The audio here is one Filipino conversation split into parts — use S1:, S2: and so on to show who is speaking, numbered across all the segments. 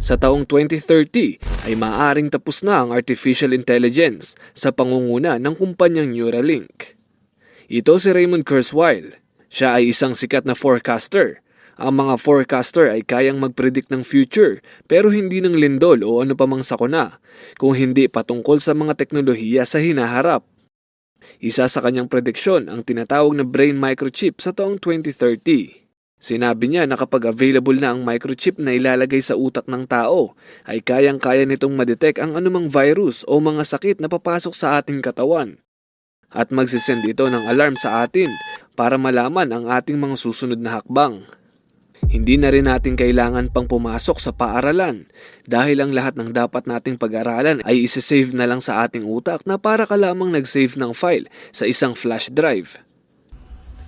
S1: Sa taong 2030 ay maaaring tapos na ang artificial intelligence sa pangunguna ng kumpanyang Neuralink. Ito si Raymond Kurzweil. Siya ay isang sikat na forecaster. Ang mga forecaster ay kayang mag-predict ng future pero hindi ng lindol o ano pa mang sakuna, kung hindi patungkol sa mga teknolohiya sa hinaharap. Isa sa kanyang prediksyon ang tinatawag na brain microchip sa taong 2030. Sinabi niya na kapag available na ang microchip na ilalagay sa utak ng tao, ay kayang-kaya nitong madetect ang anumang virus o mga sakit na papasok sa ating katawan. At magsisend ito ng alarm sa atin para malaman ang ating mga susunod na hakbang. Hindi na rin natin kailangan pang pumasok sa paaralan dahil ang lahat ng dapat nating pag-aralan ay isasave na lang sa ating utak na para ka lamang nag-save ng file sa isang flash drive.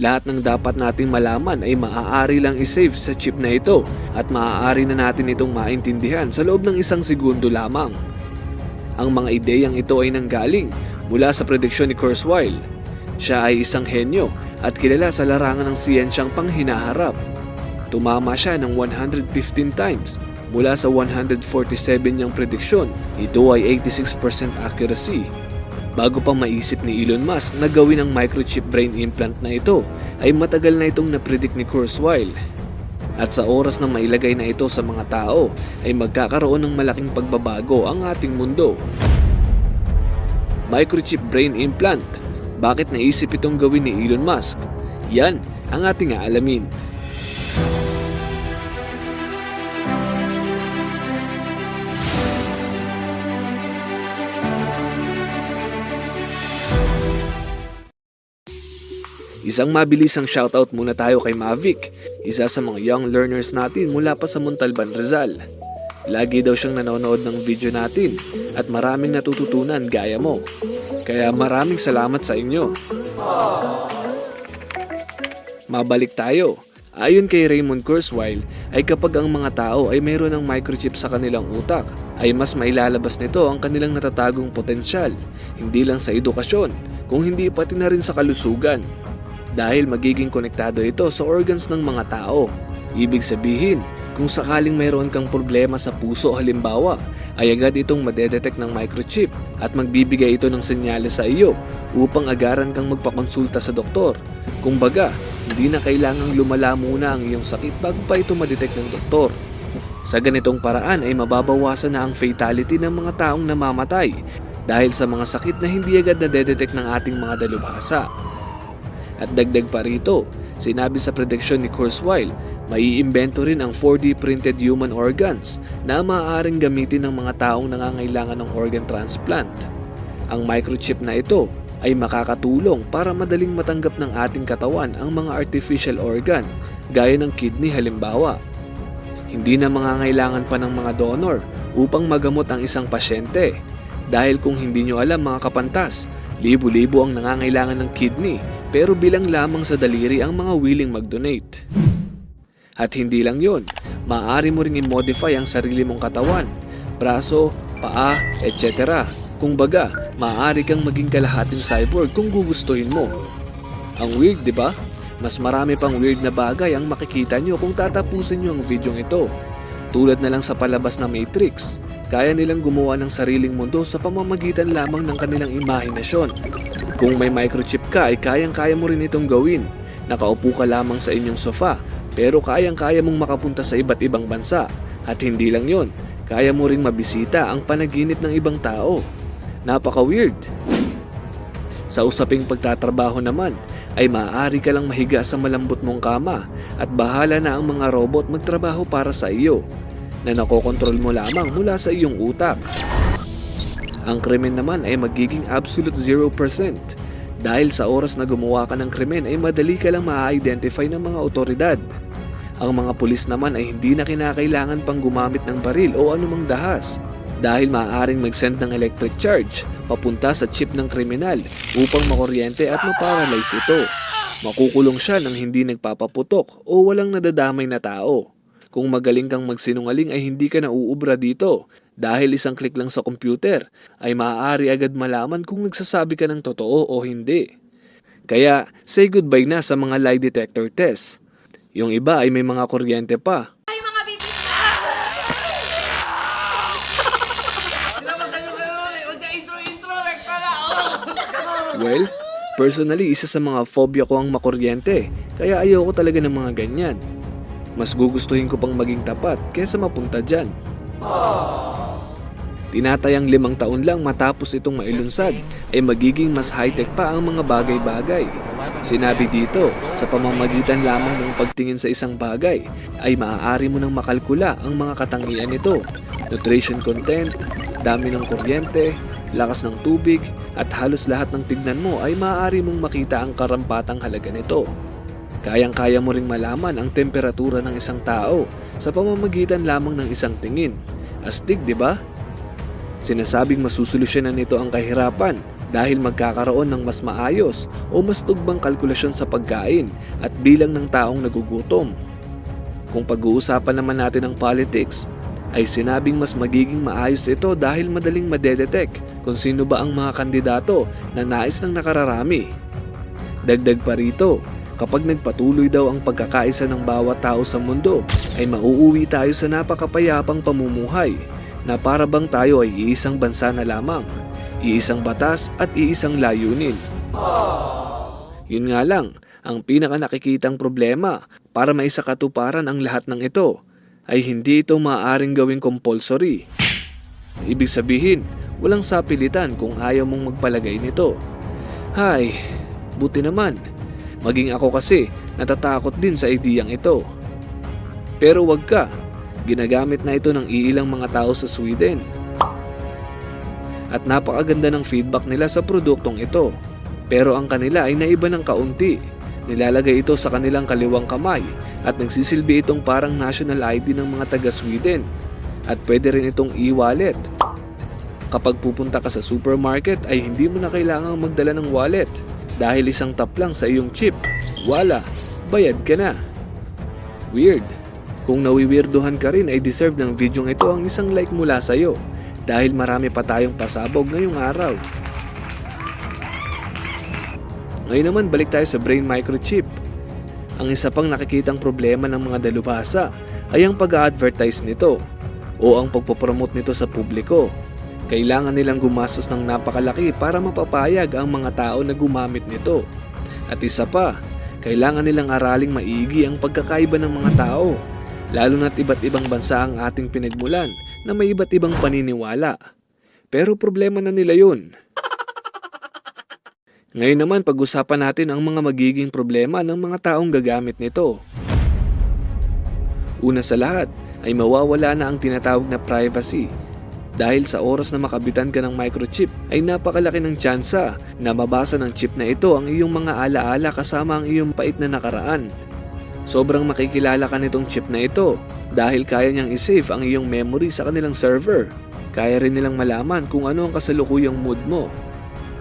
S1: Lahat ng dapat nating malaman ay maaari lang isave sa chip na ito at maaari na natin itong maintindihan sa loob ng 1 segundo lamang. Ang mga ideyang ito ay nanggaling mula sa prediksyon ni Kurzweil. Siya ay isang henyo at kilala sa larangan ng siyensyang panghinaharap. Tumama siya ng 115 times mula sa 147 niyang prediksyon. Ito ay 86% accuracy. Bago pang maisip ni Elon Musk na gawin ang microchip brain implant na ito, ay matagal na itong napredict ni Kurzweil. At sa oras na mailagay na ito sa mga tao, ay magkakaroon ng malaking pagbabago ang ating mundo. Microchip brain implant. Bakit naisip itong gawin ni Elon Musk? Yan ang ating aalamin. Isang mabilisang shoutout muna tayo kay Mavic, isa sa mga young learners natin mula pa sa Montalban, Rizal. Lagi daw siyang nanonood ng video natin at maraming natututunan gaya mo. Kaya maraming salamat sa inyo. Mabalik tayo. Ayon kay Raymond Kurzweil ay kapag ang mga tao ay mayroon ng microchip sa kanilang utak, ay mas mailalabas nito ang kanilang natatagong potensyal, hindi lang sa edukasyon, kung hindi pati na rin sa kalusugan. Dahil magiging konektado ito sa organs ng mga tao. Ibig sabihin, kung sakaling mayroon kang problema sa puso halimbawa, ay agad itong madedetect ng microchip at magbibigay ito ng senyales sa iyo upang agaran kang magpakonsulta sa doktor. Kumbaga, hindi na kailangang lumala muna ang iyong sakit bago pa ito madetect ng doktor. Sa ganitong paraan ay mababawasan na ang fatality ng mga taong namamatay dahil sa mga sakit na hindi agad nadedetect ng ating mga dalubhasa. At dagdag pa rito, sinabi sa prediksyon ni Kurzweil, maiimbento rin ang 4D printed human organs na maaaring gamitin ng mga taong nangangailangan ng organ transplant. Ang microchip na ito ay makakatulong para madaling matanggap ng ating katawan ang mga artificial organ, gaya ng kidney halimbawa. Hindi na mangangailangan pa ng mga donor upang magamot ang isang pasyente. Dahil kung hindi nyo alam mga kapantas, libo-libo ang nangangailangan ng kidney pero bilang lamang sa daliri ang mga willing mag-donate. At hindi lang yon, maaari mo ring i-modify ang sarili mong katawan, braso, paa, etc. Kung baga, maaari kang maging kalahating cyborg kung gugustuhin mo. Ang weird, di ba? Mas marami pang weird na bagay ang makikita nyo kung tatapusin nyo ang videong ito. Tulad na lang sa palabas na Matrix, kaya nilang gumawa ng sariling mundo sa pamamagitan lamang ng kanilang imahinasyon. Kung may microchip ka ay kayang-kaya mo rin itong gawin. Nakaupo ka lamang sa inyong sofa, pero kayang-kaya mong makapunta sa iba't ibang bansa. At hindi lang yon, kaya mo ring mabisita ang panaginip ng ibang tao. Napaka-weird. Sa usaping pagtatrabaho naman, ay maaari ka lang mahiga sa malambot mong kama at bahala na ang mga robot magtrabaho para sa iyo, na nakokontrol mo lamang mula sa iyong utak. Ang krimen naman ay magiging absolute 0% dahil sa oras na gumawa ka ng krimen ay madali ka lang ma-identify ng mga otoridad. Ang mga pulis naman ay hindi na kinakailangan pang gumamit ng baril o anumang dahas dahil maaaring mag-send ng electric charge papunta sa chip ng kriminal upang makuryente at maparalyze ito. Makukulong siya ng hindi nagpapaputok o walang nadadamay na tao. Kung magaling kang magsinungaling ay hindi ka na uubra dito dahil isang click lang sa computer ay maaari agad malaman kung nagsasabi ka ng totoo o hindi. Kaya say goodbye na sa mga lie detector test. Yung iba ay may mga kuryente pa.
S2: Ay, mga bibis!
S1: Well, personally, isa sa mga phobia ko ang makuryente, kaya ayoko talaga ng mga ganyan. Mas gugustuhin ko pang maging tapat kaysa mapunta dyan. Tinatayang 5 taon lang matapos itong mailunsad ay magiging mas high-tech pa ang mga bagay-bagay. Sinabi dito, sa pamamagitan lamang ng pagtingin sa isang bagay ay maaari mo nang makalkula ang mga katangian nito. Nutrition content, dami ng kuryente, lakas ng tubig, at halos lahat ng tignan mo ay maaari mong makita ang karampatang halaga nito. Kayang-kaya mo ring malaman ang temperatura ng isang tao sa pamamagitan lamang ng isang tingin. Astig, di ba? Sinasabing masusolusyonan nito ang kahirapan dahil magkakaroon ng mas maayos o mas tugbang kalkulasyon sa pagkain at bilang ng taong nagugutom. Kung pag-uusapan naman natin ang politics, ay sinabing mas magiging maayos ito dahil madaling madedetect kung sino ba ang mga kandidato na nais ng nakararami. Dagdag pa rito, kapag nagpatuloy daw ang pagkakaisa ng bawat tao sa mundo, ay mauuwi tayo sa napakapayapang pamumuhay na para bang tayo ay iisang bansa na lamang, iisang batas at iisang layunin. Yun nga lang, ang pinaka nakikitang problema para maisakatuparan ang lahat ng ito ay hindi ito maaaring gawing compulsory. Ibig sabihin, walang sapilitan kung ayaw mong magpalagay nito. Hay, buti naman. Maging ako kasi natatakot din sa ideyang ito. Pero wag ka. Ginagamit na ito ng iilang mga tao sa Sweden. At napakaganda ng feedback nila sa produktong ito. Pero ang kanila ay naiba ng kaunti. Nilalagay ito sa kanilang kaliwang kamay at nagsisilbi itong parang national ID ng mga taga-Sweden. At pwede rin itong e-wallet. Kapag pupunta ka sa supermarket ay hindi mo na kailangang magdala ng wallet dahil isang tap lang sa iyong chip. Wala, bayad ka na. Weird. Kung nawiwirduhan ka rin ay deserve ng video ito ang isang like mula sa'yo dahil marami pa tayong pasabog ngayong araw. Ngayon naman balik tayo sa brain microchip. Ang isa pang nakikitang problema ng mga dalubhasa ay ang pag-a-advertise nito o ang pagpopromote nito sa publiko. Kailangan nilang gumastos ng napakalaki para mapapayag ang mga tao na gumamit nito. At isa pa, kailangan nilang araling maigi ang pagkakaiba ng mga tao. Lalo na't iba't ibang bansa ang ating pinagmulan na may iba't ibang paniniwala. Pero problema na nila yun. Ngayon naman pag-usapan natin ang mga magiging problema ng mga taong gagamit nito. Una sa lahat ay mawawala na ang tinatawag na privacy. Dahil sa oras na makabitan ka ng microchip ay napakalaki ng tsansa na mabasa ng chip na ito ang iyong mga alaala kasama ang iyong pait na nakaraan. Sobrang makikilala ka nitong chip na ito dahil kaya niyang isave ang iyong memory sa kanilang server. Kaya rin nilang malaman kung ano ang kasalukuyang mood mo,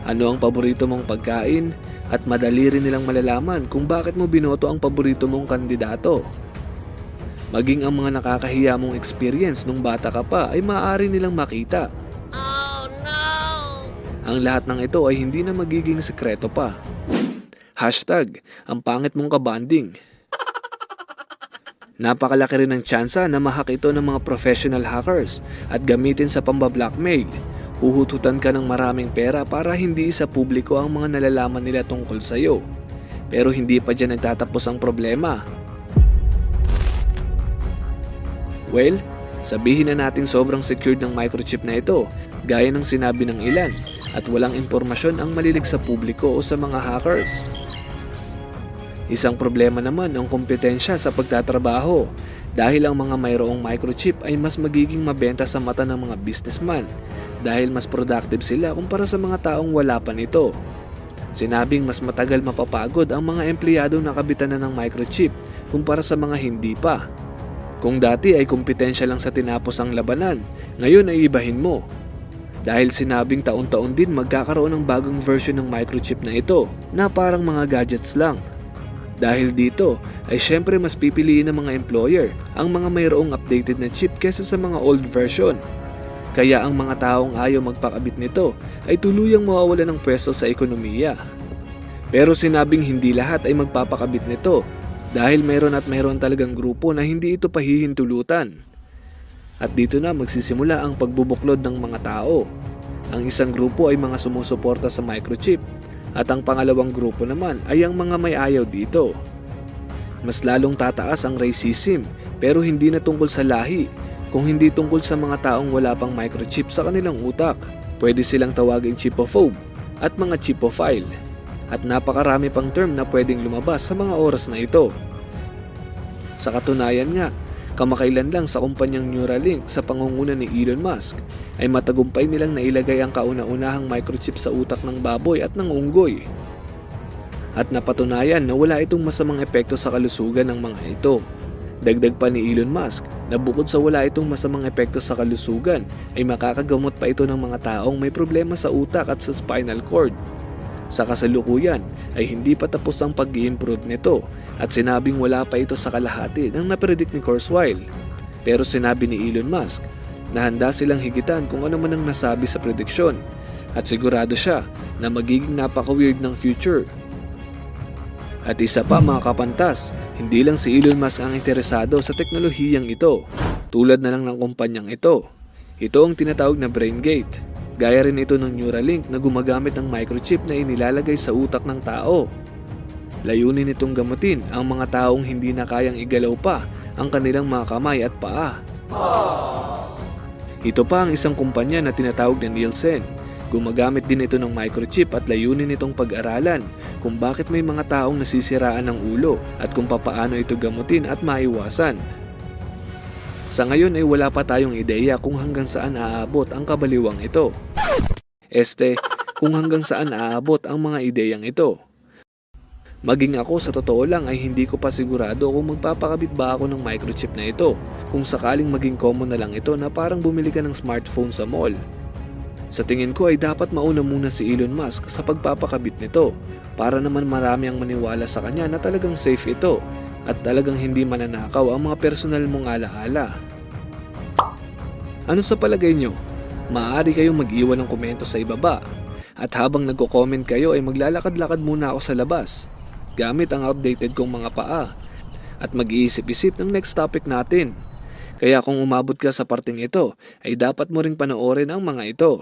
S1: ano ang paborito mong pagkain, at madali rin nilang malalaman kung bakit mo binoto ang paborito mong kandidato. Maging ang mga nakakahiya mong experience nung bata ka pa ay maaari nilang makita. Oh no! Ang lahat ng ito ay hindi na magiging sekreto pa. Hashtag, ang pangit mong kabanding. Napakalaki rin ng tsansa na ma-hack ito ng mga professional hackers at gamitin sa pamba-blackmail. Huhututan ka ng maraming pera para hindi sa publiko ang mga nalalaman nila tungkol sa'yo. Pero hindi pa dyan nagtatapos ang problema. Well, sabihin na natin sobrang secured ng microchip na ito, gaya ng sinabi ng ilan, at walang impormasyon ang malilig sa publiko o sa mga hackers. Isang problema naman ang kompetensya sa pagtatrabaho dahil ang mga mayroong microchip ay mas magiging mabenta sa mata ng mga businessman dahil mas productive sila kumpara sa mga taong wala pa nito. Sinabing mas matagal mapapagod ang mga empleyado na kabitan na ng microchip kumpara sa mga hindi pa. Kung dati ay kompetensya lang sa tinapos ang labanan, ngayon ay ibahin mo. Dahil sinabing taon-taon din magkakaroon ng bagong version ng microchip na ito na parang mga gadgets lang. Dahil dito ay syempre mas pipiliin ng mga employer ang mga mayroong updated na chip kesa sa mga old version. Kaya ang mga taong ayaw magpakabit nito ay tuluyang mawawala ng pwesto sa ekonomiya. Pero sinabing hindi lahat ay magpapakabit nito dahil mayroon talagang grupo na hindi ito pahihintulutan. At dito na magsisimula ang pagbubuklod ng mga tao. Ang isang grupo ay mga sumusuporta sa microchip At ang pangalawang grupo naman ay ang mga may ayaw dito. Mas lalong tataas ang racism, pero hindi na tungkol sa lahi, kung hindi tungkol sa mga taong wala pang microchip sa kanilang utak. Pwede silang tawaging chipophobe at mga chipophile. At napakarami pang term na pwedeng lumabas sa mga oras na ito. Sa katunayan nga, kamakailan lang sa kumpanyang Neuralink sa pangunguna ni Elon Musk ay matagumpay nilang nailagay ang kauna-unahang microchip sa utak ng baboy at ng unggoy. At napatunayan na wala itong masamang epekto sa kalusugan ng mga ito. Dagdag pa ni Elon Musk na bukod sa wala itong masamang epekto sa kalusugan ay makakagamot pa ito ng mga taong may problema sa utak at sa spinal cord. Sa kasalukuyan ay hindi pa tapos ang pag-i-improve nito at sinabing wala pa ito sa kalahati ng napredict ni Kurzweil. Pero sinabi ni Elon Musk na handa silang higitan kung ano man ang nasabi sa prediksyon at sigurado siya na magiging napaka-weird ng future. At isa pa mga kapantas, hindi lang si Elon Musk ang interesado sa teknolohiyang ito, tulad na lang ng kumpanyang ito. Ito ang tinatawag na BrainGate. Gaya rin ito ng Neuralink na gumagamit ng microchip na inilalagay sa utak ng tao. Layunin nitong gamutin ang mga taong hindi na kayang igalaw pa ang kanilang mga kamay at paa. Ito pa ang isang kumpanya na tinatawag na Nielsen. Gumagamit din ito ng microchip at layunin itong pag-aralan kung bakit may mga taong nasisiraan ng ulo at kung papaano ito gamutin at maiwasan. Sa ngayon ay wala pa tayong ideya kung hanggang saan aabot ang kabaliwang ito. Kung hanggang saan aabot ang mga ideyang ito. Maging ako sa totoo lang ay hindi ko pa sigurado kung magpapakabit ba ako ng microchip na ito kung sakaling maging common na lang ito na parang bumili ka ng smartphone sa mall. Sa tingin ko ay dapat mauna muna si Elon Musk sa pagpapakabit nito para naman marami ang maniwala sa kanya na talagang safe ito at talagang hindi mananakaw ang mga personal mong alaala. Ano sa palagay nyo? Maaari kayong mag-iwan ng komento sa ibaba. At habang nagko-comment kayo ay maglalakad-lakad muna ako sa labas gamit ang outdated kong mga paa at mag-iisip-isip ng next topic natin. Kaya kung umabot ka sa parting ito ay dapat mo ring panoorin ang mga ito.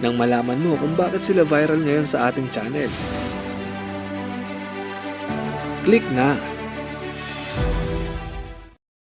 S1: Nang malaman mo kung bakit sila viral ngayon sa ating channel. Click na